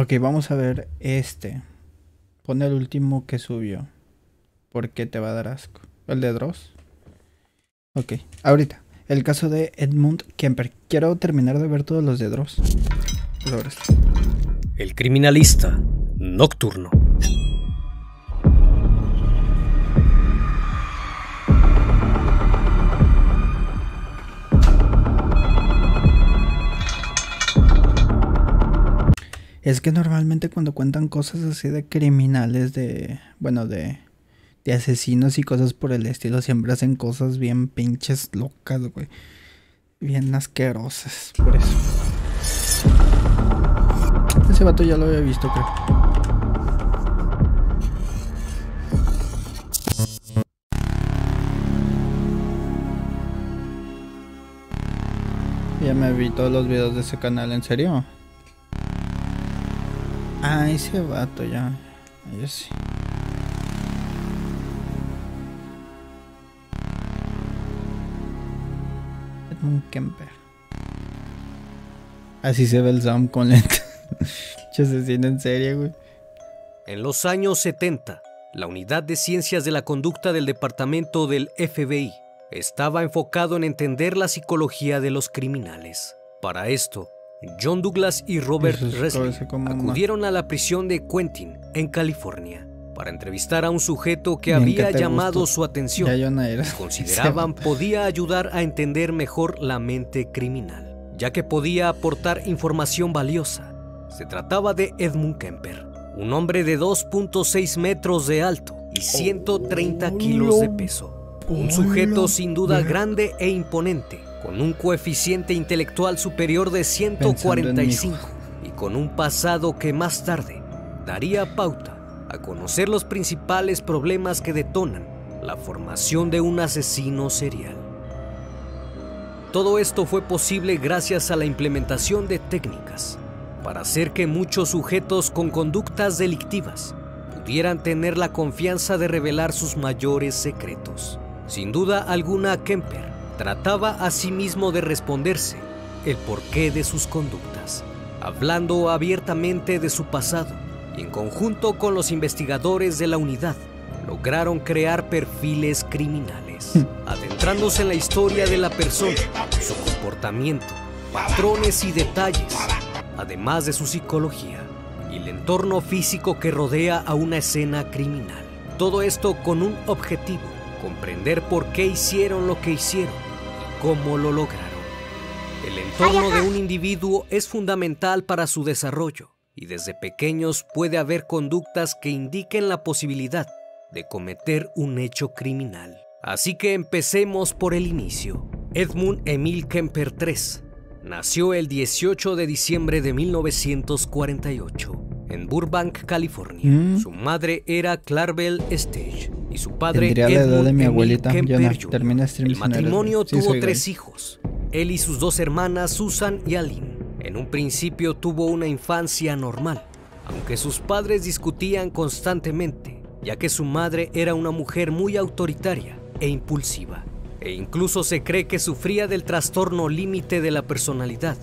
Ok, vamos a ver este. Pon el último que subió. Porque te va a dar asco. El de Dross. Ok, ahorita. El caso de Edmund Kemper. Quiero terminar de ver todos los de Dross. Pues a ver esto. El criminalista nocturno. Es que normalmente cuando cuentan cosas así de criminales, bueno, de asesinos y cosas por el estilo, siempre hacen cosas bien pinches locas, güey. Bien asquerosas, por eso. Ese vato ya lo había visto, creo. Ya me vi todos los videos de ese canal, ¿en serio? Ah, ese vato ya. Yo sí. Edmund Kemper. Así se ve el Sam con lente. Yo asesino en serie, güey. En los años 70, la Unidad de Ciencias de la Conducta del Departamento del FBI estaba enfocado en entender la psicología de los criminales. Para esto, John Douglas y Robert Resnick acudieron a la prisión de Quentin, en California, para entrevistar a un sujeto que había llamado su atención y consideraban podía ayudar a entender mejor la mente criminal, ya que podía aportar información valiosa. Se trataba de Edmund Kemper, un hombre de 2.6 metros de alto y 130 kilos de peso. Un sujeto sin duda grande e imponente, con un coeficiente intelectual superior de 145 y con un pasado que más tarde daría pauta a conocer los principales problemas que detonan la formación de un asesino serial. Todo esto fue posible gracias a la implementación de técnicas para hacer que muchos sujetos con conductas delictivas pudieran tener la confianza de revelar sus mayores secretos. Sin duda alguna, Kemper trataba a sí mismo de responderse el porqué de sus conductas, hablando abiertamente de su pasado, y en conjunto con los investigadores de la unidad, lograron crear perfiles criminales, adentrándose en la historia de la persona, su comportamiento, patrones y detalles, además de su psicología y el entorno físico que rodea a una escena criminal. Todo esto con un objetivo: comprender por qué hicieron lo que hicieron y cómo lo lograron. El entorno de un individuo es fundamental para su desarrollo, y desde pequeños puede haber conductas que indiquen la posibilidad de cometer un hecho criminal. Así que empecemos por el inicio. Edmund Emil Kemper III nació el 18 de diciembre de 1948 en Burbank, California. Su madre era Clarabelle Stage y su padre Edmund de mi Emil abuelita, Kemper Jonah. Jr. El matrimonio tuvo 3 hijos, él y sus 2 hermanas Susan y Aline. En un principio tuvo una infancia normal, aunque sus padres discutían constantemente, ya que su madre era una mujer muy autoritaria e impulsiva, e incluso se cree que sufría del trastorno límite de la personalidad,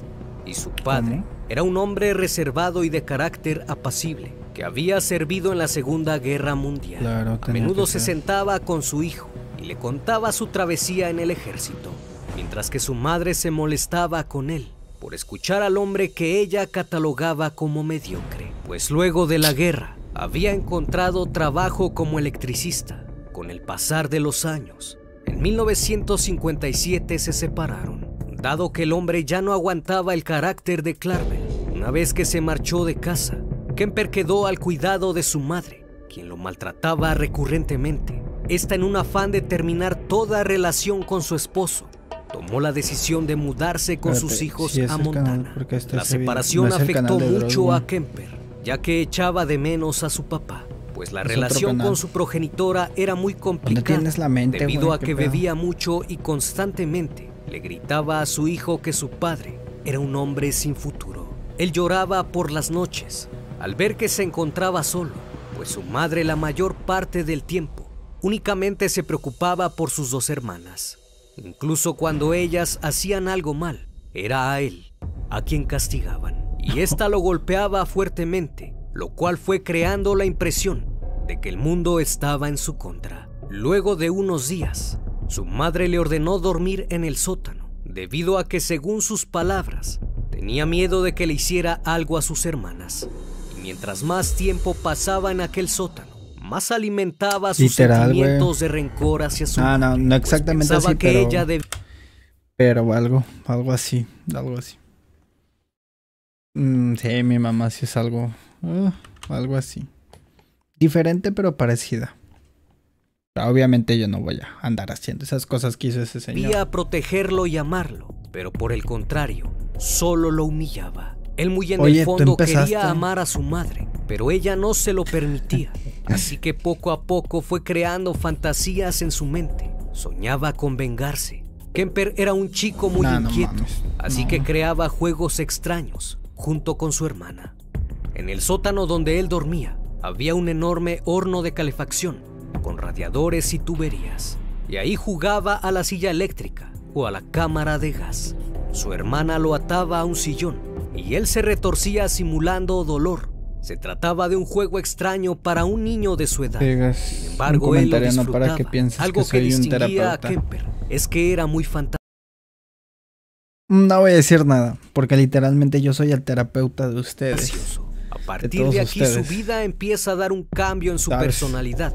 y su padre era un hombre reservado y de carácter apacible, que había servido en la Segunda Guerra Mundial. A menudo se sentaba con su hijo y le contaba su travesía en el ejército, mientras que su madre se molestaba con él por escuchar al hombre que ella catalogaba como mediocre, pues luego de la guerra había encontrado trabajo como electricista. Con el pasar de los años, en 1957 se separaron, dado que el hombre ya no aguantaba el carácter de Clarabelle. Una vez que se marchó de casa, Kemper quedó al cuidado de su madre, quien lo maltrataba recurrentemente. Esta, en un afán de terminar toda relación con su esposo, tomó la decisión de mudarse con sus hijos a Montana. La separación afectó mucho a Kemper, ya que echaba de menos a su papá, pues la relación con su progenitora era muy complicada, debido a que bebía mucho y constantemente le gritaba a su hijo que su padre era un hombre sin futuro. Él lloraba por las noches al ver que se encontraba solo, pues su madre la mayor parte del tiempo únicamente se preocupaba por sus 2 hermanas. Incluso cuando ellas hacían algo mal, era a él a quien castigaban. y ésta lo golpeaba fuertemente, lo cual fue creando la impresión de que el mundo estaba en su contra. Luego de unos días, su madre le ordenó dormir en el sótano, debido a que, según sus palabras, tenía miedo de que le hiciera algo a sus hermanas. Y mientras más tiempo pasaba en aquel sótano, más alimentaba sus sentimientos de rencor hacia su madre. No exactamente pues así, que ella pero algo así. Sí, mi mamá sí es algo así. Diferente pero parecida. Obviamente yo no voy a andar haciendo esas cosas que hizo ese señor. Quería protegerlo y amarlo, pero por el contrario, solo lo humillaba. Él muy en el fondo quería amar a su madre, pero ella no se lo permitía. Así que poco a poco fue creando fantasías en su mente. Soñaba con vengarse. Kemper era un chico muy inquieto, así que creaba juegos extraños junto con su hermana. En el sótano donde él dormía había un enorme horno de calefacción con radiadores y tuberías, y ahí jugaba a la silla eléctrica o a la cámara de gas. Su hermana lo ataba a un sillón y él se retorcía simulando dolor. Se trataba de un juego extraño para un niño de su edad. Sin embargo, él lo disfrutaba. Para que pienses algo que distinguía a Kemper es que era muy fantástico. No voy a decir nada, porque literalmente yo soy el terapeuta de ustedes. A partir de aquí su vida empieza a dar un cambio en su personalidad.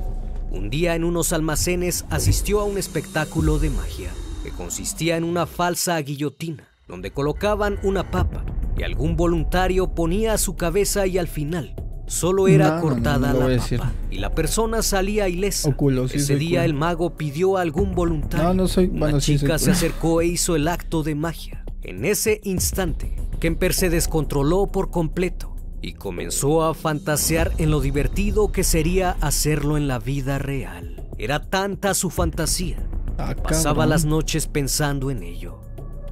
Un día en unos almacenes asistió a un espectáculo de magia que consistía en una falsa guillotina donde colocaban una papa y algún voluntario ponía su cabeza y al final solo era cortada la papa y la persona salía ilesa. Ese día el mago pidió a algún voluntario. Una chica se acercó e hizo el acto de magia. En ese instante, Kemper se descontroló por completo y comenzó a fantasear en lo divertido que sería hacerlo en la vida real. Era tanta su fantasía. Pasaba las noches pensando en ello.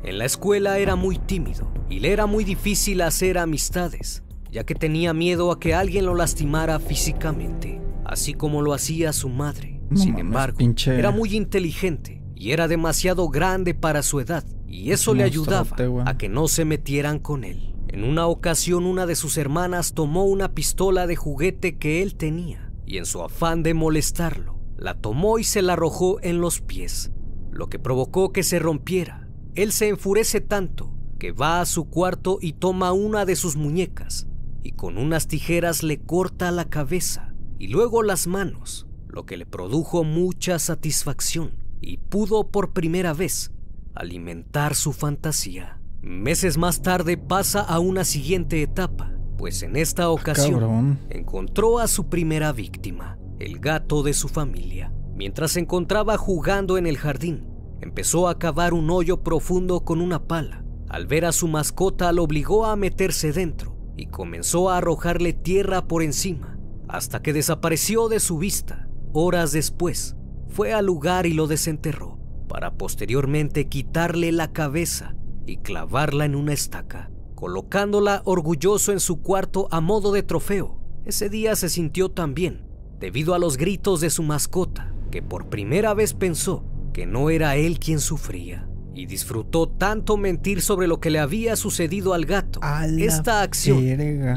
En la escuela era muy tímido y le era muy difícil hacer amistades, ya que tenía miedo a que alguien lo lastimara físicamente, así como lo hacía su madre. Sin embargo, era muy inteligente y era demasiado grande para su edad, y eso le ayudaba a que no se metieran con él. En una ocasión, una de sus hermanas tomó una pistola de juguete que él tenía y, en su afán de molestarlo, la tomó y se la arrojó en los pies, lo que provocó que se rompiera. Él se enfurece tanto que va a su cuarto y toma una de sus muñecas y con unas tijeras le corta la cabeza y luego las manos, lo que le produjo mucha satisfacción y pudo por primera vez alimentar su fantasía. Meses más tarde pasa a una siguiente etapa, pues en esta ocasión encontró a su primera víctima, el gato de su familia. Mientras se encontraba jugando en el jardín, empezó a cavar un hoyo profundo con una pala. Al ver a su mascota, lo obligó a meterse dentro y comenzó a arrojarle tierra por encima, hasta que desapareció de su vista. Horas después, fue al lugar y lo desenterró, para posteriormente quitarle la cabeza y clavarla en una estaca, colocándola orgulloso en su cuarto a modo de trofeo. Ese día se sintió tan bien, debido a los gritos de su mascota, que por primera vez pensó que no era él quien sufría, y disfrutó tanto mentir sobre lo que le había sucedido al gato. Esta acción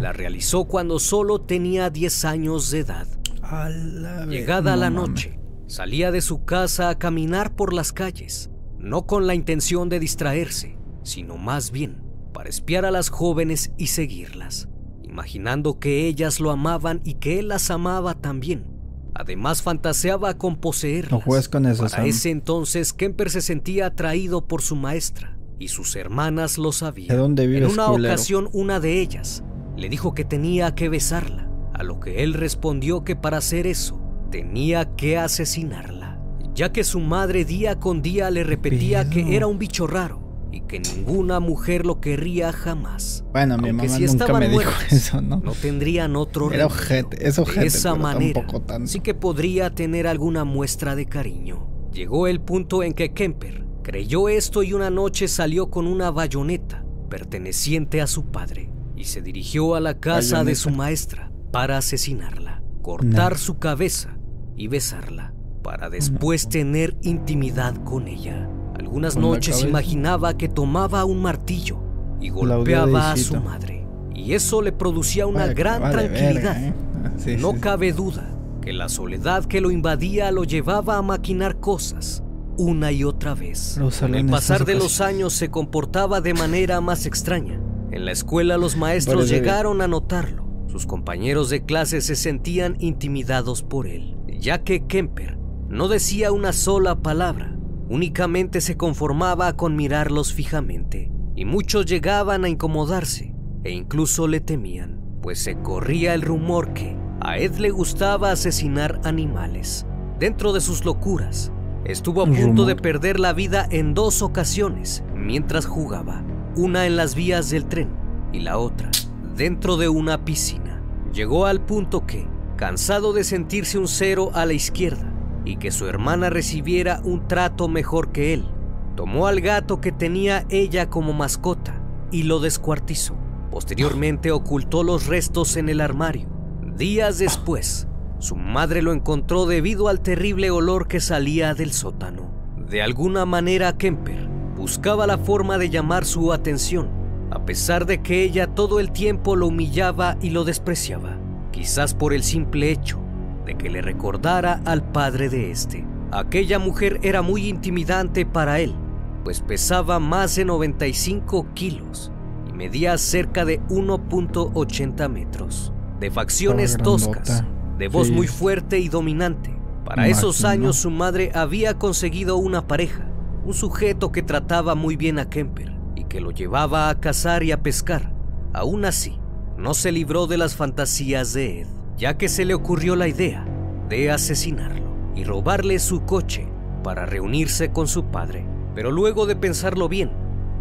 la realizó cuando solo tenía 10 años de edad. Llegada la noche, salía de su casa a caminar por las calles, no con la intención de distraerse, sino más bien para espiar a las jóvenes y seguirlas, imaginando que ellas lo amaban y que él las amaba también. Además, fantaseaba con poseerlas. No juegues con eso, Para ese entonces, Kemper se sentía atraído por su maestra y sus hermanas lo sabían. ¿De dónde vives, en una culero? ocasión, una de ellas le dijo que tenía que besarla, a lo que él respondió que para hacer eso tenía que asesinarla, ya que su madre día con día le repetía que era un bicho raro y que ninguna mujer lo querría jamás. Bueno, mi mamá nunca me dijo eso, ¿no? No tendrían otro Era ojete, es ojete, de esa pero manera, tampoco tanto. sí que podría tener alguna muestra de cariño. Llegó el punto en que Kemper creyó esto y una noche salió con una bayoneta perteneciente a su padre y se dirigió a la casa de su maestra para asesinarla, cortar su cabeza y besarla, para después tener intimidad con ella. Algunas noches imaginaba que tomaba un martillo y golpeaba a su madre y eso le producía una gran tranquilidad. No cabe duda que la soledad que lo invadía lo llevaba a maquinar cosas una y otra vez. Con el pasar de los años se comportaba de manera más extraña. En la escuela los maestros llegaron a notarlo. Sus compañeros de clase se sentían intimidados por él, ya que Kemper no decía una sola palabra, únicamente se conformaba con mirarlos fijamente, y muchos llegaban a incomodarse e incluso le temían, pues se corría el rumor que a Ed le gustaba asesinar animales. Dentro de sus locuras, estuvo a punto de perder la vida en 2 ocasiones mientras jugaba, una en las vías del tren y la otra dentro de una piscina. Llegó al punto que, cansado de sentirse un cero a la izquierda y que su hermana recibiera un trato mejor que él, tomó al gato que tenía ella como mascota y lo descuartizó. Posteriormente ocultó los restos en el armario. Días después, su madre lo encontró debido al terrible olor que salía del sótano. De alguna manera, Kemper buscaba la forma de llamar su atención, a pesar de que ella todo el tiempo lo humillaba y lo despreciaba, quizás por el simple hecho de que le recordara al padre de este. Aquella mujer era muy intimidante para él, pues pesaba más de 95 kilos y medía cerca de 1.80 metros, de facciones toscas, de voz muy fuerte y dominante. Para esos años su madre había conseguido una pareja, un sujeto que trataba muy bien a Kemper y que lo llevaba a cazar y a pescar. Aún así, no se libró de las fantasías de Ed, ya que se le ocurrió la idea de asesinarlo y robarle su coche para reunirse con su padre. Pero luego de pensarlo bien,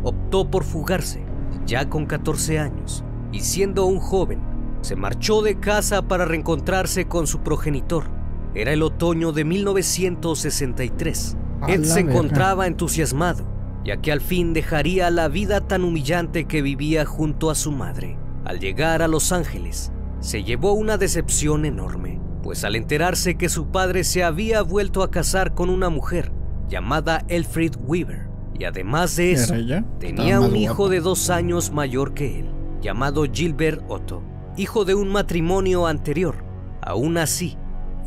optó por fugarse, ya con 14 años, y siendo un joven, se marchó de casa para reencontrarse con su progenitor. Era el otoño de 1963. Ed se encontraba entusiasmado, ya que al fin dejaría la vida tan humillante que vivía junto a su madre. Al llegar a Los Ángeles, se llevó una decepción enorme, pues al enterarse que su padre se había vuelto a casar con una mujer llamada Elfrid Weaver, y además de eso, tenía un hijo de 2 años mayor que él, llamado Gilbert Otto, hijo de un matrimonio anterior. Aún así,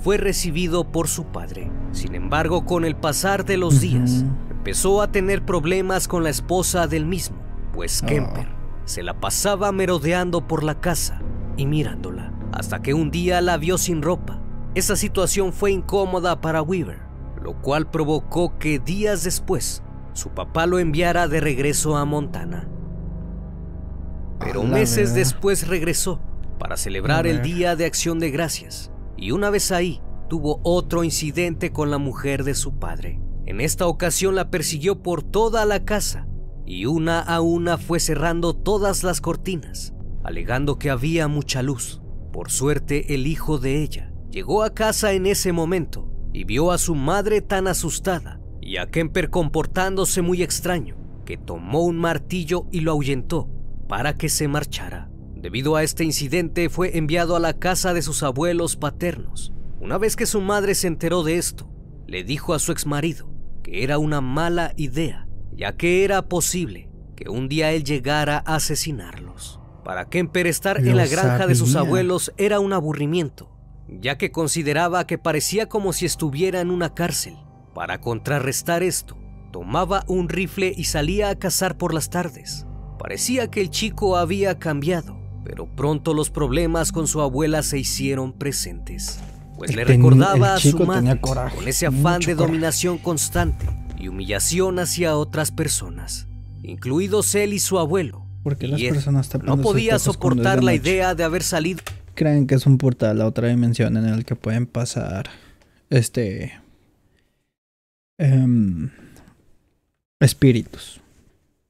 fue recibido por su padre. Sin embargo, con el pasar de los días, empezó a tener problemas con la esposa del mismo, pues Kemper se la pasaba merodeando por la casa y mirándola, hasta que un día la vio sin ropa. Esa situación fue incómoda para Weaver, lo cual provocó que días después su papá lo enviara de regreso a Montana. Pero meses después regresó para celebrar el Día de Acción de Gracias, y una vez ahí tuvo otro incidente con la mujer de su padre. En esta ocasión la persiguió por toda la casa y una a una fue cerrando todas las cortinas, alegando que había mucha luz. Por suerte, el hijo de ella llegó a casa en ese momento y vio a su madre tan asustada y a Kemper comportándose muy extraño, que tomó un martillo y lo ahuyentó para que se marchara. Debido a este incidente, fue enviado a la casa de sus abuelos paternos. Una vez que su madre se enteró de esto, le dijo a su exmarido que era una mala idea, ya que era posible que un día él llegara a asesinarlos. Para Kemper, estar en la granja de sus abuelos era un aburrimiento, ya que consideraba que parecía como si estuviera en una cárcel. Para contrarrestar esto, tomaba un rifle y salía a cazar por las tardes. Parecía que el chico había cambiado, pero pronto los problemas con su abuela se hicieron presentes, pues le recordaba a su madre con ese afán de dominación constante y humillación hacia otras personas, incluidos él y su abuelo. Porque las personas no podía soportar la idea de haber salido. Creen que es un portal a otra dimensión en el que pueden pasar espíritus,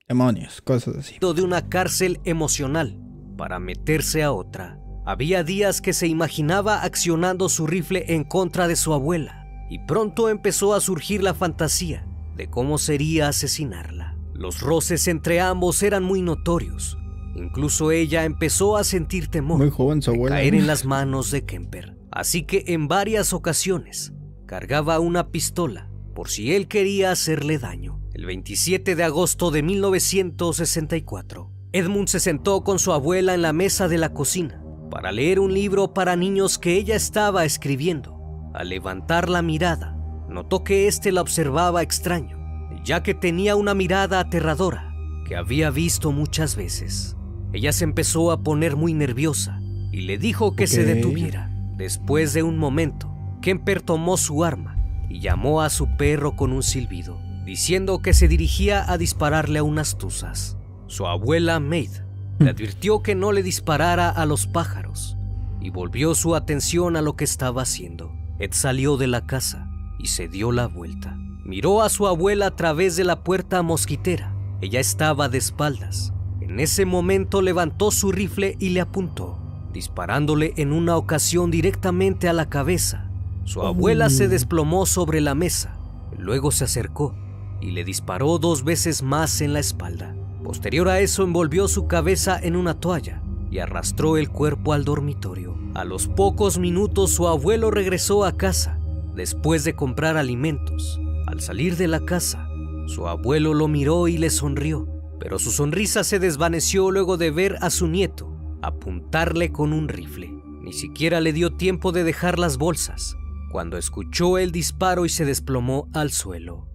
demonios, cosas así. De una cárcel emocional para meterse a otra. Había días que se imaginaba accionando su rifle en contra de su abuela, y pronto empezó a surgir la fantasía de cómo sería asesinarla. Los roces entre ambos eran muy notorios. Incluso ella empezó a sentir temor de caer en las manos de Kemper. Así que en varias ocasiones cargaba una pistola por si él quería hacerle daño. El 27 de agosto de 1964, Edmund se sentó con su abuela en la mesa de la cocina para leer un libro para niños que ella estaba escribiendo. Al levantar la mirada, notó que éste la observaba extraño, ya que tenía una mirada aterradora que había visto muchas veces. Ella se empezó a poner muy nerviosa y le dijo que se detuviera. Después de un momento, Kemper tomó su arma y llamó a su perro con un silbido, diciendo que se dirigía a dispararle a unas tuzas. Su abuela Maid le advirtió que no le disparara a los pájaros y volvió su atención a lo que estaba haciendo. Ed salió de la casa y se dio la vuelta. Miró a su abuela a través de la puerta mosquitera. Ella estaba de espaldas. En ese momento levantó su rifle y le apuntó, disparándole en una ocasión directamente a la cabeza. Su abuela se desplomó sobre la mesa. Luego se acercó y le disparó 2 veces más en la espalda. Posterior a eso, envolvió su cabeza en una toalla y arrastró el cuerpo al dormitorio. A los pocos minutos, su abuelo regresó a casa después de comprar alimentos. Al salir de la casa, su abuelo lo miró y le sonrió, pero su sonrisa se desvaneció luego de ver a su nieto apuntarle con un rifle. Ni siquiera le dio tiempo de dejar las bolsas cuando escuchó el disparo y se desplomó al suelo.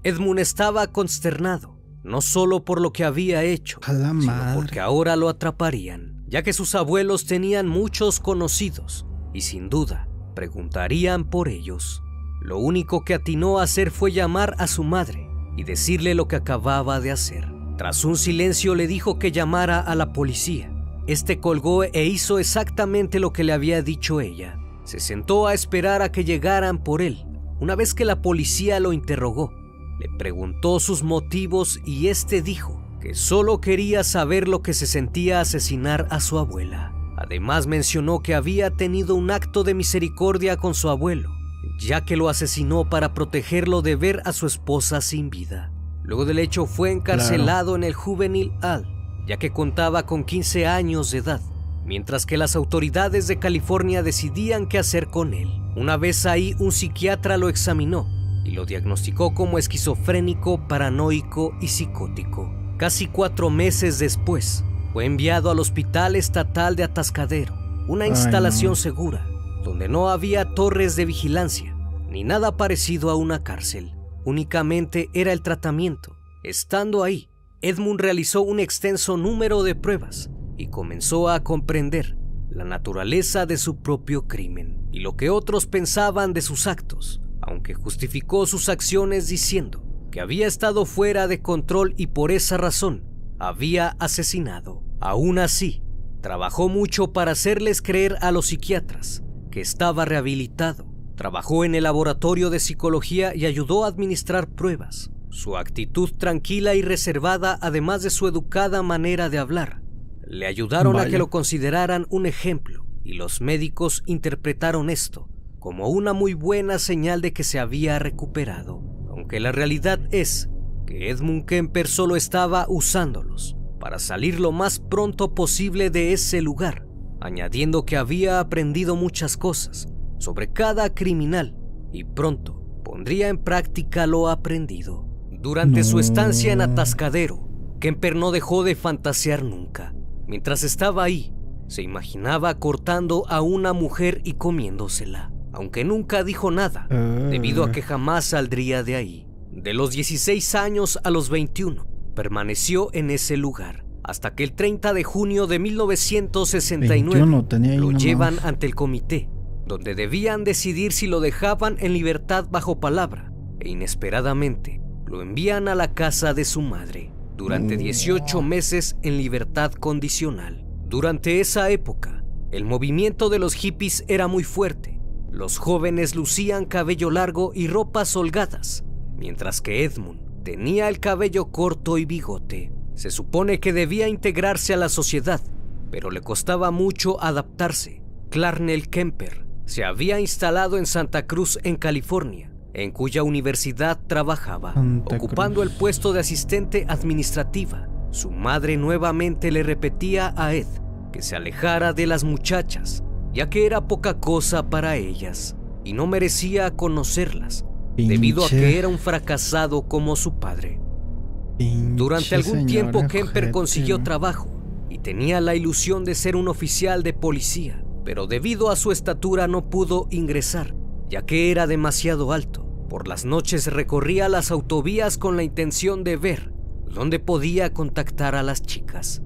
Edmund estaba consternado, no solo por lo que había hecho, sino porque ahora lo atraparían, ya que sus abuelos tenían muchos conocidos y sin duda preguntarían por ellos. Lo único que atinó a hacer fue llamar a su madre y decirle lo que acababa de hacer. Tras un silencio le dijo que llamara a la policía. Este colgó e hizo exactamente lo que le había dicho ella. Se sentó a esperar a que llegaran por él. Una vez que la policía lo interrogó, le preguntó sus motivos y este dijo que solo quería saber lo que se sentía asesinar a su abuela. Además mencionó que había tenido un acto de misericordia con su abuelo, ya que lo asesinó para protegerlo de ver a su esposa sin vida. Luego del hecho fue encarcelado en el Juvenile Hall, ya que contaba con 15 años de edad, mientras que las autoridades de California decidían qué hacer con él. Una vez ahí, un psiquiatra lo examinó y lo diagnosticó como esquizofrénico, paranoico y psicótico. Casi 4 meses después, fue enviado al Hospital Estatal de Atascadero, una instalación segura, donde no había torres de vigilancia, ni nada parecido a una cárcel. Únicamente era el tratamiento. Estando ahí, Edmund realizó un extenso número de pruebas y comenzó a comprender la naturaleza de su propio crimen y lo que otros pensaban de sus actos, aunque justificó sus acciones diciendo que había estado fuera de control y por esa razón había asesinado. Aún así, trabajó mucho para hacerles creer a los psiquiatras que estaba rehabilitado. Trabajó en el laboratorio de psicología y ayudó a administrar pruebas. Su actitud tranquila y reservada, además de su educada manera de hablar, le ayudaron a que lo consideraran un ejemplo, y los médicos interpretaron esto como una muy buena señal de que se había recuperado. Aunque la realidad es que Edmund Kemper solo estaba usándolos para salir lo más pronto posible de ese lugar, añadiendo que había aprendido muchas cosas sobre cada criminal y pronto pondría en práctica lo aprendido. Durante su estancia en Atascadero, Kemper no dejó de fantasear nunca. Mientras estaba ahí, se imaginaba cortando a una mujer y comiéndosela, aunque nunca dijo nada, debido a que jamás saldría de ahí. De los 16 años a los 21, permaneció en ese lugar, hasta que el 30 de junio de 1969 lo llevan ante el comité, donde debían decidir si lo dejaban en libertad bajo palabra, e inesperadamente lo envían a la casa de su madre, durante 18 meses en libertad condicional. Durante esa época, el movimiento de los hippies era muy fuerte. Los jóvenes lucían cabello largo y ropas holgadas, mientras que Edmund tenía el cabello corto y bigote. Se supone que debía integrarse a la sociedad, pero le costaba mucho adaptarse. Clarnell Kemper se había instalado en Santa Cruz, en California, en cuya universidad trabajaba, ocupando el puesto de asistente administrativa. Su madre nuevamente le repetía a Ed que se alejara de las muchachas, ya que era poca cosa para ellas y no merecía conocerlas, debido a que era un fracasado como su padre. Durante algún tiempo Kemper ojete. consiguió trabajo y tenía la ilusión de ser un oficial de policía, pero debido a su estatura no pudo ingresar, ya que era demasiado alto. Por las noches recorría las autovías con la intención de ver dónde podía contactar a las chicas,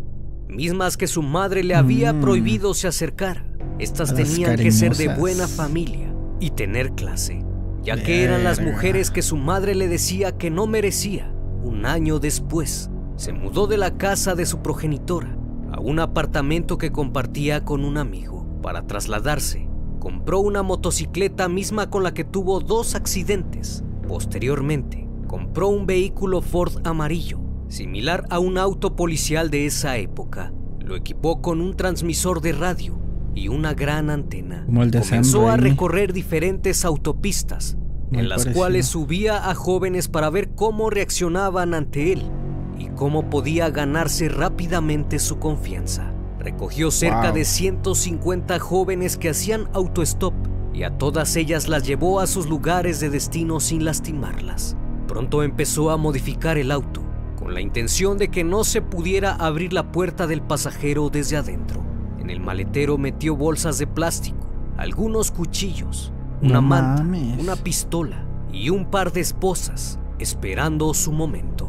mismas que su madre le había prohibido se acercara. Estas tenían que ser de buena familia y tener clase, ya que eran las mujeres que su madre le decía que no merecía. Un año después, se mudó de la casa de su progenitora a un apartamento que compartía con un amigo. Para trasladarse, compró una motocicleta misma con la que tuvo 2 accidentes. Posteriormente, compró un vehículo Ford amarillo, similar a un auto policial de esa época. Lo equipó con un transmisor de radio y una gran antena. Comenzó a recorrer diferentes autopistas, en las cuales subía a jóvenes para ver cómo reaccionaban ante él y cómo podía ganarse rápidamente su confianza. Recogió cerca de 150 jóvenes que hacían autostop y a todas ellas las llevó a sus lugares de destino sin lastimarlas. Pronto empezó a modificar el auto con la intención de que no se pudiera abrir la puerta del pasajero desde adentro. En el maletero metió bolsas de plástico, algunos cuchillos, una manta, una pistola y un par de esposas, esperando su momento.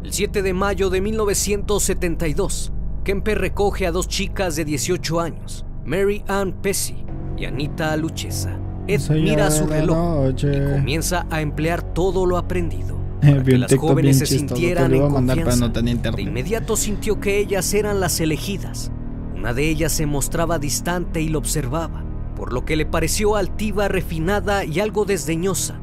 El 7 de mayo de 1972, Kemper recoge a 2 chicas de 18 años, Mary Ann Pesci y Anita Lucchesa. Ed mira su reloj y comienza a emplear todo lo aprendido para que las jóvenes se sintieran en confianza. De inmediato sintió que ellas eran las elegidas. Una de ellas se mostraba distante y lo observaba, por lo que le pareció altiva, refinada y algo desdeñosa,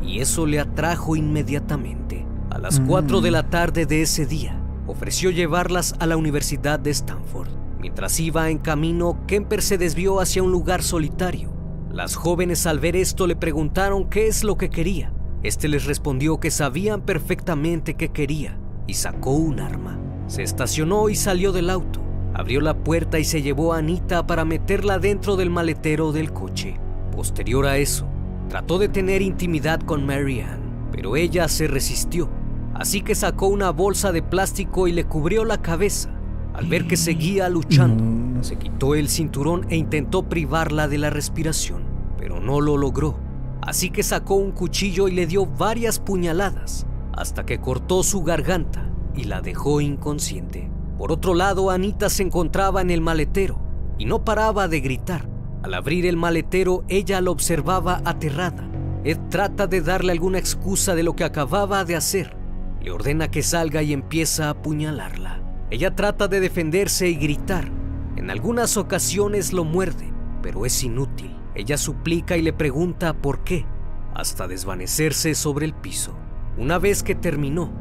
y eso le atrajo inmediatamente. A las 4 de la tarde de ese día, ofreció llevarlas a la Universidad de Stanford. Mientras iba en camino, Kemper se desvió hacia un lugar solitario. Las jóvenes al ver esto le preguntaron qué es lo que quería. Este les respondió que sabían perfectamente qué quería y sacó un arma. Se estacionó y salió del auto. Abrió la puerta y se llevó a Anita para meterla dentro del maletero del coche. Posterior a eso, trató de tener intimidad con Mary Ann, pero ella se resistió. Así que sacó una bolsa de plástico y le cubrió la cabeza. Al ver que seguía luchando, se quitó el cinturón e intentó privarla de la respiración, pero no lo logró. Así que sacó un cuchillo y le dio varias puñaladas, hasta que cortó su garganta y la dejó inconsciente. Por otro lado, Anita se encontraba en el maletero y no paraba de gritar. Al abrir el maletero, ella lo observaba aterrada. Ed trata de darle alguna excusa de lo que acababa de hacer. Le ordena que salga y empieza a apuñalarla. Ella trata de defenderse y gritar. En algunas ocasiones lo muerde, pero es inútil. Ella suplica y le pregunta por qué, hasta desvanecerse sobre el piso. Una vez que terminó,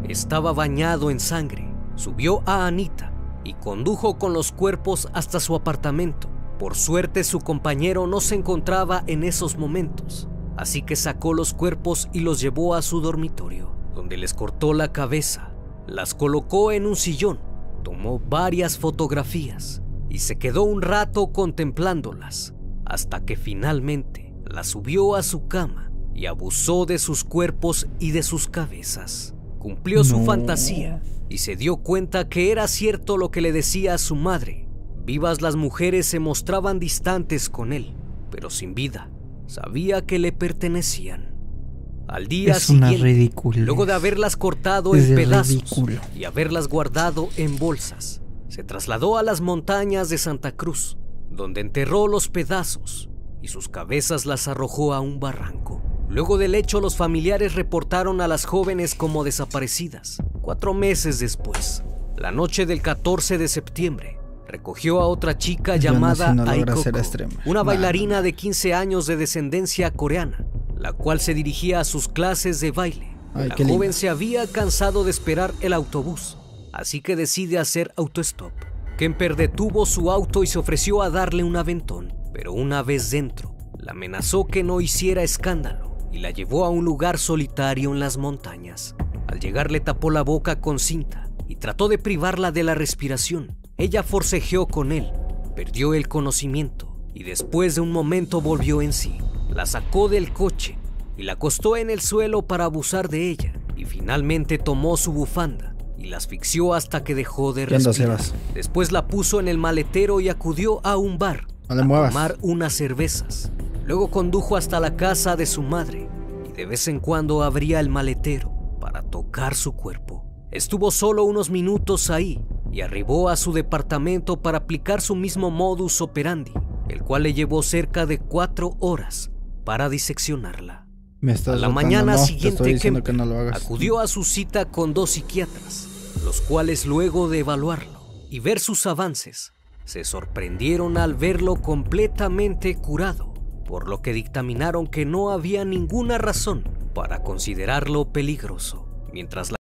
estaba bañado en sangre. Subió a Anita y condujo con los cuerpos hasta su apartamento. Por suerte, su compañero no se encontraba en esos momentos, así que sacó los cuerpos y los llevó a su dormitorio, donde les cortó la cabeza, las colocó en un sillón, tomó varias fotografías y se quedó un rato contemplándolas, hasta que finalmente las subió a su cama y abusó de sus cuerpos y de sus cabezas. Cumplió su fantasía y se dio cuenta que era cierto lo que le decía a su madre. Vivas, las mujeres se mostraban distantes con él, pero sin vida, sabía que le pertenecían. Al día siguiente, luego de haberlas cortado en pedazos y haberlas guardado en bolsas, se trasladó a las montañas de Santa Cruz, donde enterró los pedazos y sus cabezas las arrojó a un barranco. Luego del hecho, los familiares reportaron a las jóvenes como desaparecidas. 4 meses después, la noche del 14 de septiembre, recogió a otra chica llamada Aiko Ko, una bailarina de 15 años de descendencia coreana, la cual se dirigía a sus clases de baile. La joven se había cansado de esperar el autobús, así que decide hacer autostop. Kemper detuvo su auto y se ofreció a darle un aventón, pero una vez dentro, la amenazó que no hiciera escándalo y la llevó a un lugar solitario en las montañas. Al llegar, le tapó la boca con cinta y trató de privarla de la respiración. Ella forcejeó con él, perdió el conocimiento y después de un momento volvió en sí. La sacó del coche y la acostó en el suelo para abusar de ella. y finalmente tomó su bufanda y la asfixió hasta que dejó de ¿Qué andas, respirar. Sebas? Después la puso en el maletero y acudió a un bar No le a muevas. tomar unas cervezas. Luego condujo hasta la casa de su madre y de vez en cuando abría el maletero para tocar su cuerpo. Estuvo solo unos minutos ahí y arribó a su departamento para aplicar su mismo modus operandi, el cual le llevó cerca de 4 horas para diseccionarla. Me estás A la retando. mañana No, te siguiente, estoy diciendo Kemper que no lo hagas. acudió a su cita con 2 psiquiatras, los cuales luego de evaluarlo y ver sus avances, se sorprendieron al verlo completamente curado, por lo que dictaminaron que no había ninguna razón para considerarlo peligroso. Mientras la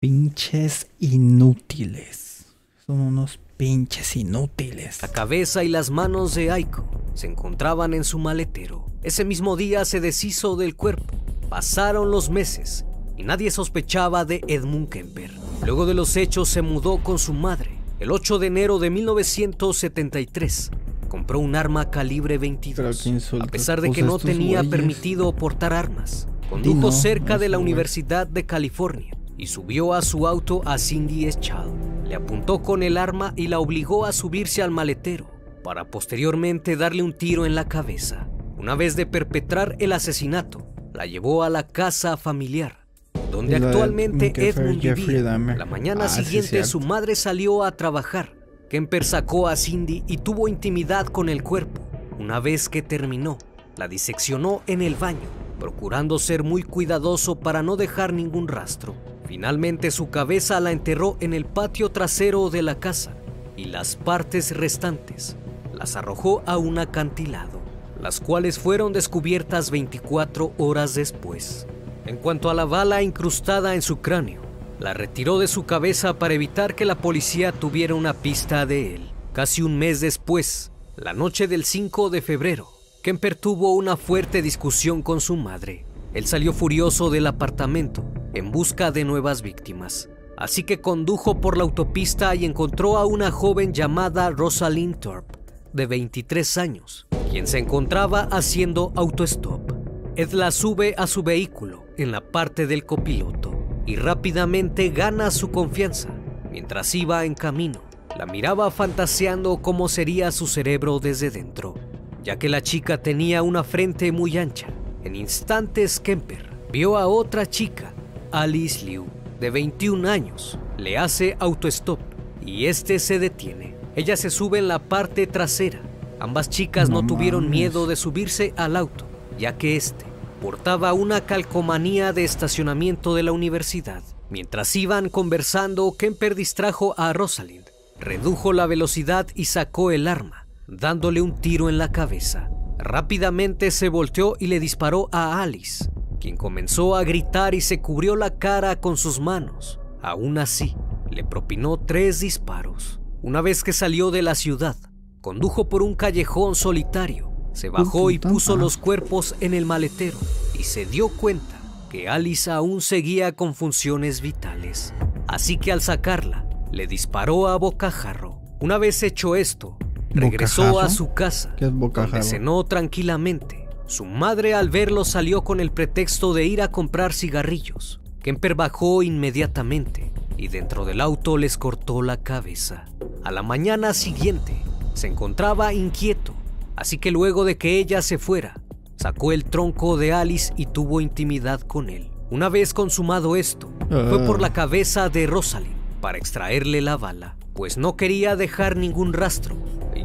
Pinches inútiles. Son unos pinches inútiles. cabeza y las manos de Aiko se encontraban en su maletero, ese mismo día se deshizo del cuerpo. Pasaron los meses y nadie sospechaba de Edmund Kemper. Luego de los hechos se mudó con su madre. El 8 de enero de 1973 compró un arma calibre 22. A pesar de que no tenía permitido portar armas, condujo cerca de la Universidad de California y subió a su auto a Cindy Schall. Le apuntó con el arma y la obligó a subirse al maletero para posteriormente darle un tiro en la cabeza. Una vez de perpetrar el asesinato, la llevó a la casa familiar, donde actualmente Edmund vivía. La mañana siguiente su madre salió a trabajar. Kemper sacó a Cindy y tuvo intimidad con el cuerpo. Una vez que terminó, la diseccionó en el baño, procurando ser muy cuidadoso para no dejar ningún rastro. Finalmente su cabeza la enterró en el patio trasero de la casa y las partes restantes las arrojó a un acantilado, las cuales fueron descubiertas 24 horas después. En cuanto a la bala incrustada en su cráneo, la retiró de su cabeza para evitar que la policía tuviera una pista de él. Casi un mes después, la noche del 5 de febrero, Kemper tuvo una fuerte discusión con su madre. Él salió furioso del apartamento en busca de nuevas víctimas, así que condujo por la autopista y encontró a una joven llamada Rosalind Thorpe, de 23 años, quien se encontraba haciendo autostop. Ed la sube a su vehículo en la parte del copiloto y rápidamente gana su confianza. Mientras iba en camino, la miraba fantaseando cómo sería su cerebro desde dentro, ya que la chica tenía una frente muy ancha. En instantes, Kemper vio a otra chica, Alice Liu, de 21 años. Le hace autostop y este se detiene. Ella se sube en la parte trasera. Ambas chicas no tuvieron miedo de subirse al auto, ya que este portaba una calcomanía de estacionamiento de la universidad. Mientras iban conversando, Kemper distrajo a Rosalind, redujo la velocidad y sacó el arma, dándole un tiro en la cabeza. Rápidamente se volteó y le disparó a Alice, quien comenzó a gritar y se cubrió la cara con sus manos. Aún así, le propinó 3 disparos. Una vez que salió de la ciudad, condujo por un callejón solitario, se bajó y puso los cuerpos en el maletero y se dio cuenta que Alice aún seguía con funciones vitales. Así que al sacarla, le disparó a bocajarro. Una vez hecho esto, regresó a su casa, donde cenó tranquilamente. Su madre, al verlo, salió con el pretexto de ir a comprar cigarrillos. Kemper bajó inmediatamente y dentro del auto les cortó la cabeza. A la mañana siguiente, se encontraba inquieto, así que luego de que ella se fuera, sacó el tronco de Alice y tuvo intimidad con él. Una vez consumado esto, fue por la cabeza de Rosalind para extraerle la bala, pues no quería dejar ningún rastro.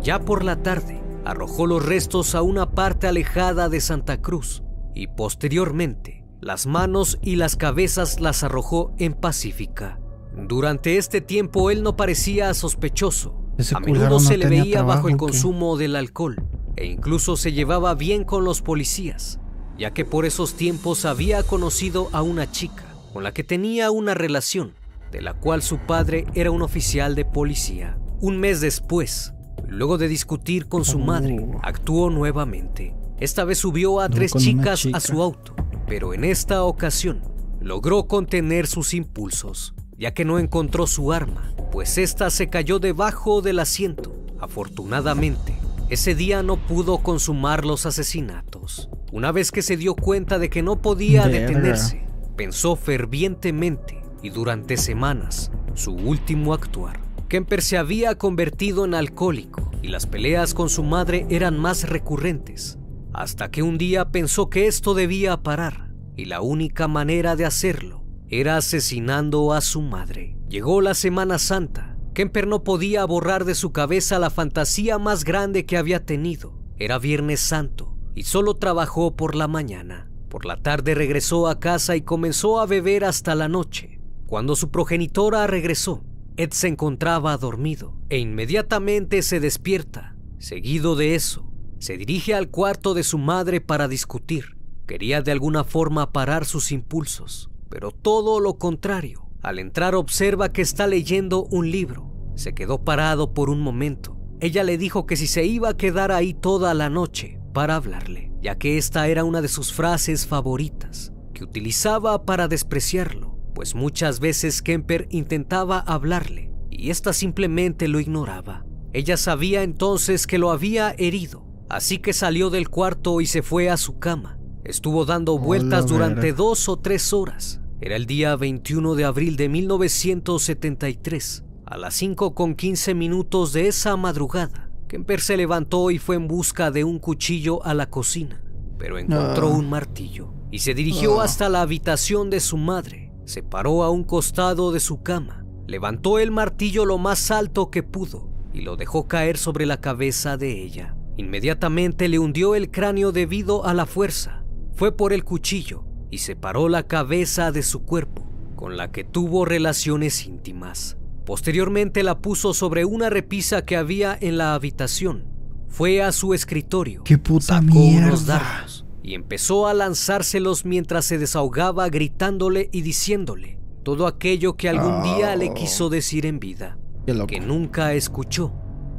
Ya por la tarde, arrojó los restos a una parte alejada de Santa Cruz y posteriormente las manos y las cabezas las arrojó en Pacífica. Durante este tiempo él no parecía sospechoso. A menudo se le veía bajo el consumo del alcohol e incluso se llevaba bien con los policías, ya que por esos tiempos había conocido a una chica con la que tenía una relación, de la cual su padre era un oficial de policía. Un mes después, luego de discutir con su madre, actuó nuevamente. Esta vez subió a 3 chicas a su auto, pero en esta ocasión logró contener sus impulsos, ya que no encontró su arma, pues esta se cayó debajo del asiento. Afortunadamente, ese día no pudo consumar los asesinatos. Una vez que se dio cuenta de que no podía detenerse, pensó fervientemente y durante semanas su último actuar. Kemper se había convertido en alcohólico y las peleas con su madre eran más recurrentes, hasta que un día pensó que esto debía parar y la única manera de hacerlo era asesinando a su madre. Llegó la Semana Santa. Kemper no podía borrar de su cabeza la fantasía más grande que había tenido. Era Viernes Santo y solo trabajó por la mañana. Por la tarde regresó a casa y comenzó a beber hasta la noche. Cuando su progenitora regresó, Ed se encontraba dormido e inmediatamente se despierta. Seguido de eso, se dirige al cuarto de su madre para discutir. Quería de alguna forma parar sus impulsos, pero todo lo contrario. Al entrar observa que está leyendo un libro. Se quedó parado por un momento. Ella le dijo que si se iba a quedar ahí toda la noche para hablarle, ya que esta era una de sus frases favoritas, que utilizaba para despreciarlo, pues muchas veces Kemper intentaba hablarle y esta simplemente lo ignoraba. Ella sabía entonces que lo había herido, así que salió del cuarto y se fue a su cama. Estuvo dando vueltas durante 2 o 3 horas. Era el día 21 de abril de 1973. A las 5:15 de esa madrugada, Kemper se levantó y fue en busca de un cuchillo a la cocina, pero encontró un martillo y se dirigió hasta la habitación de su madre. Se paró a un costado de su cama, levantó el martillo lo más alto que pudo y lo dejó caer sobre la cabeza de ella. Inmediatamente le hundió el cráneo debido a la fuerza. Fue por el cuchillo y separó la cabeza de su cuerpo, con la que tuvo relaciones íntimas. Posteriormente la puso sobre una repisa que había en la habitación. Fue a su escritorio, ¡qué puta sacó mierda! unos dardos y empezó a lanzárselos mientras se desahogaba gritándole y diciéndole todo aquello que algún día le quiso decir en vida, que nunca escuchó.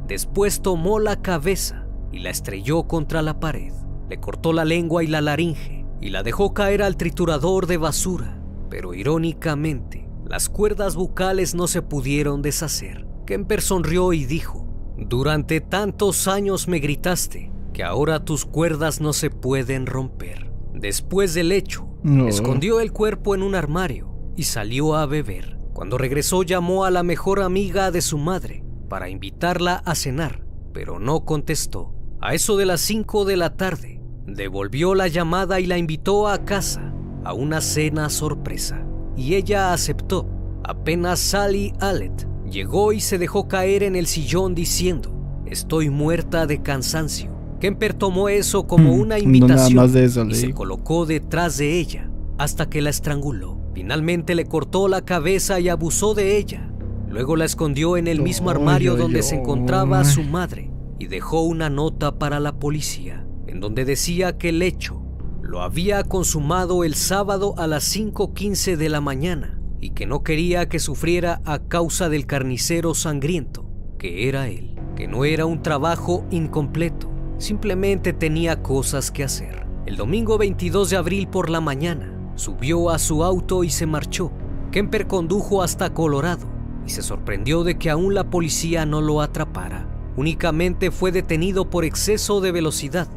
Después tomó la cabeza y la estrelló contra la pared. Le cortó la lengua y la laringe y la dejó caer al triturador de basura, pero irónicamente las cuerdas bucales no se pudieron deshacer. Kemper sonrió y dijo: durante tantos años me gritaste que ahora tus cuerdas no se pueden romper. Después del hecho, escondió el cuerpo en un armario y salió a beber. Cuando regresó llamó a la mejor amiga de su madre para invitarla a cenar, pero no contestó. A eso de las 5 de la tarde, devolvió la llamada y la invitó a casa a una cena sorpresa. Y ella aceptó. Apenas Sally Allet llegó y se dejó caer en el sillón diciendo: estoy muerta de cansancio. Kemper tomó eso como una invitación no, nada más de eso, y se colocó detrás de ella hasta que la estranguló. Finalmente le cortó la cabeza y abusó de ella. Luego la escondió en el mismo armario donde se encontraba su madre y dejó una nota para la policía en donde decía que el hecho lo había consumado el sábado a las 5:15 de la mañana y que no quería que sufriera a causa del carnicero sangriento que era él, que no era un trabajo incompleto, simplemente tenía cosas que hacer. El domingo 22 de abril por la mañana subió a su auto y se marchó. Kemper condujo hasta Colorado y se sorprendió de que aún la policía no lo atrapara. Únicamente fue detenido por exceso de velocidad.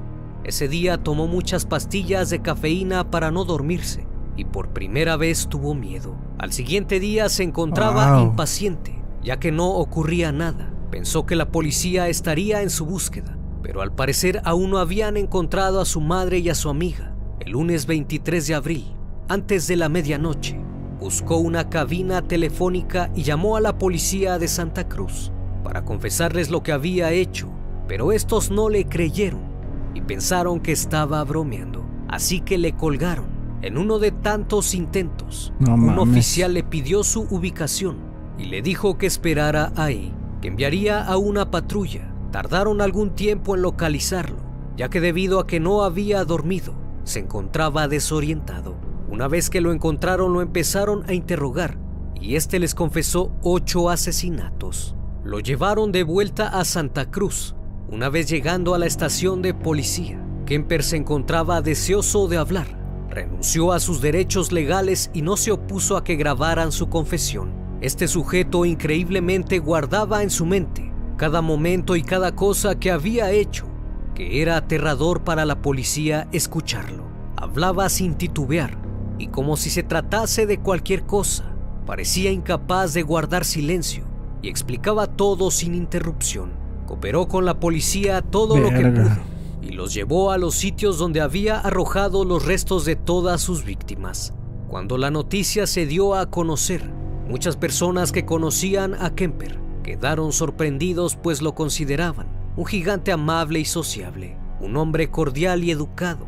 Ese día tomó muchas pastillas de cafeína para no dormirse y por primera vez tuvo miedo. Al siguiente día se encontraba impaciente, ya que no ocurría nada. Pensó que la policía estaría en su búsqueda, pero al parecer aún no habían encontrado a su madre y a su amiga. El lunes 23 de abril, antes de la medianoche, buscó una cabina telefónica y llamó a la policía de Santa Cruz para confesarles lo que había hecho, pero estos no le creyeron y pensaron que estaba bromeando, así que le colgaron. En uno de tantos intentos, un oficial le pidió su ubicación y le dijo que esperara ahí, que enviaría a una patrulla. Tardaron algún tiempo en localizarlo, ya que debido a que no había dormido, se encontraba desorientado. Una vez que lo encontraron, lo empezaron a interrogar y este les confesó 8 asesinatos. Lo llevaron de vuelta a Santa Cruz. Una vez llegando a la estación de policía, Kemper se encontraba deseoso de hablar. Renunció a sus derechos legales y no se opuso a que grabaran su confesión. Este sujeto increíblemente guardaba en su mente cada momento y cada cosa que había hecho, que era aterrador para la policía escucharlo. Hablaba sin titubear y como si se tratase de cualquier cosa, parecía incapaz de guardar silencio y explicaba todo sin interrupción. Cooperó con la policía todo lo que pudo y los llevó a los sitios donde había arrojado los restos de todas sus víctimas. Cuando la noticia se dio a conocer, muchas personas que conocían a Kemper quedaron sorprendidos, pues lo consideraban un gigante amable y sociable, un hombre cordial y educado.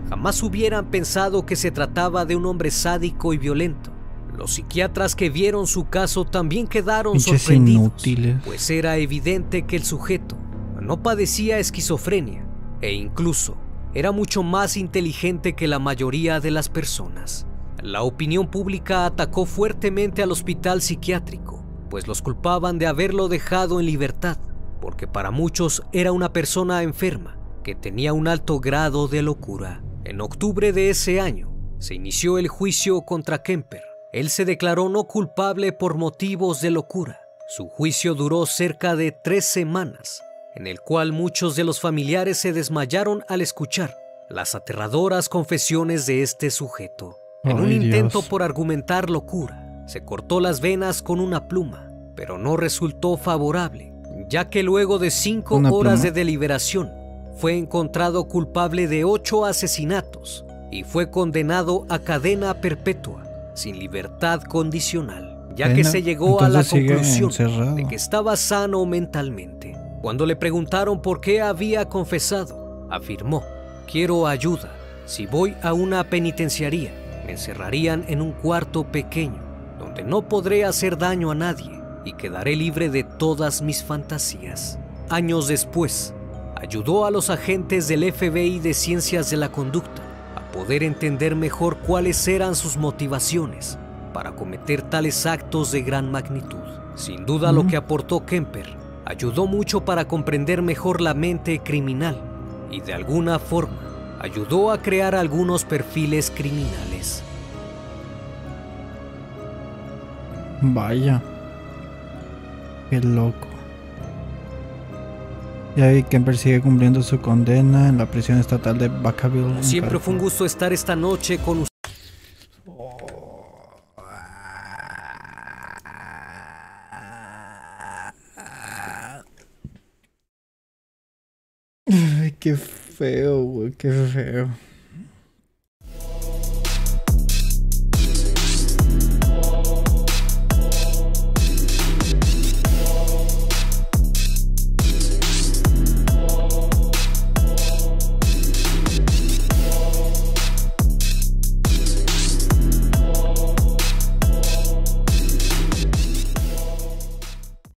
Jamás hubieran pensado que se trataba de un hombre sádico y violento. Los psiquiatras que vieron su caso también quedaron sorprendidos, inútiles, pues era evidente que el sujeto no padecía esquizofrenia e incluso era mucho más inteligente que la mayoría de las personas. La opinión pública atacó fuertemente al hospital psiquiátrico, pues los culpaban de haberlo dejado en libertad, porque para muchos era una persona enferma que tenía un alto grado de locura. En octubre de ese año se inició el juicio contra Kemper. Él se declaró no culpable por motivos de locura. Su juicio duró cerca de 3 semanas, en el cual muchos de los familiares se desmayaron al escuchar las aterradoras confesiones de este sujeto. En un intento por argumentar locura, se cortó las venas con una pluma, pero no resultó favorable, ya que luego de 5 horas de deliberación, fue encontrado culpable de 8 asesinatos y fue condenado a cadena perpetua, sin libertad condicional, ya que se llegó a la conclusión de que estaba sano mentalmente. Cuando le preguntaron por qué había confesado, afirmó: "Quiero ayuda. Si voy a una penitenciaría, me encerrarían en un cuarto pequeño, donde no podré hacer daño a nadie y quedaré libre de todas mis fantasías". Años después, ayudó a los agentes del FBI de Ciencias de la Conducta a poder entender mejor cuáles eran sus motivaciones para cometer tales actos de gran magnitud. Sin duda, lo que aportó Kemper ayudó mucho para comprender mejor la mente criminal y de alguna forma ayudó a crear algunos perfiles criminales. Vaya, qué loco. Y ahí Kemper sigue cumpliendo su condena en la prisión estatal de Vacaville. Siempre fue un gusto estar esta noche con ustedes. Ay, qué feo, güey, qué feo.